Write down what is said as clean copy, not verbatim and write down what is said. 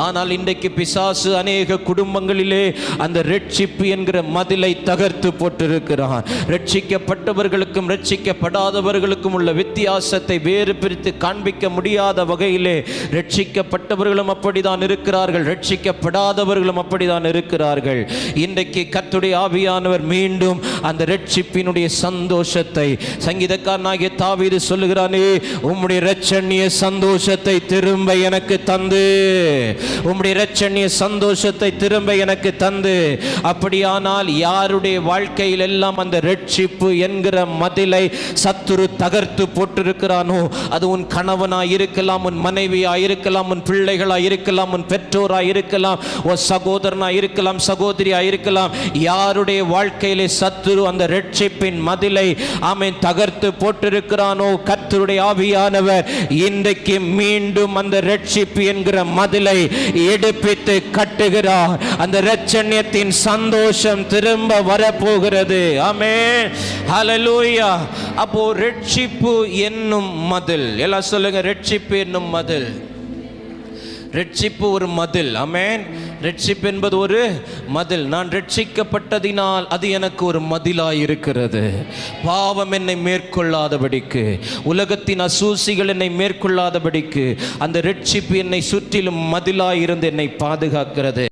ஆனால் இன்றைக்கு பிசாசு அநேக குடும்பங்களிலே அந்த ரட்சிப்பு என்கிற மதிலை தகர்த்து போட்டிருக்கிறான். ரட்சிக்கப்பட்டவர்களுக்கும் ரட்சிக்கப்படாதவர்களுக்கும் உள்ள வித்தியாசத்தை வேறு பிரித்து காண்பிக்க முடியாத வகையிலே ரட்சிக்கப்பட்டவர்களும் அப்படிதான் இருக்கிறார்கள், ரட்சிக்கப்படாதவர்களும் அப்படிதான் இருக்கிறார்கள். இன்றைக்கு கர்த்தருடைய ஆவியானவர் மீண்டும் அந்த ரட்சிப்பினுடைய சந்தோஷத்தை, சங்கீதக்காரனாகிய தாவீது சொல்லுகிறானே, உம்முடைய இரட்சணிய சந்தோஷத்தை திரும்ப எனக்கு தந்து, உம்முடைய இரட்சணிய சந்தோஷத்தை திரும்ப எனக்கு தந்து. அப்படியானால் யாருடைய வாழ்க்கையில் எல்லாம் அந்த ரட்சிப்பு என்கிற மதிலை சத்துரு தகர்த்து போட்டிருக்கிறானோ, அது உன் கணவனாய் இருக்கலாம், உன் மனைவியாய் இருக்கலாம், உன் பிள்ளைகளாய் இருக்கலாம், உன் பெற்றோராய் இருக்கலாம், உன் சகோதரனாய் இருக்கலாம், சகோதரியாய் இருக்கலாம், யாருடைய வாழ்க்கையிலே சத்துரு அந்த ரட்சிப்பின் மதிலை ஆமென் தகர்த்து போட்டிருக்கிறானோ, கர்த்தருடைய ஆவியானவர் இன்றைக்கு மீண்டும் அந்த ரட்சிப்பு என்கிற மதிலை எடுப்பித்து கட்டுகிறார். அந்த இரட்சணியத்தின் சந்தோஷம் திரும்ப வரப்போகிறது. ஆமென், ஹல்லேலூயா. அப்போ ரட்சிப்பு என்னும் மதில், எல்லாம் சொல்லுங்க, ரட்சிப்பு என்னும் மதில். ரட்சிப்பு ஒரு மதில். ஆமென். ரட்சிப்பு என்பது ஒரு மதில். நான் ரட்சிக்கப்பட்டதினால் அது எனக்கு ஒரு மதிலாய் இருக்கிறது. பாவம் என்னை மேற்கொள்ளாதபடிக்கு, உலகத்தின் அசூசிகள் என்னை மேற்கொள்ளாதபடிக்கு அந்த ரட்சிப்பு என்னை சுற்றிலும் மதிலாய் இருந்து என்னை பாதுகாக்கிறது.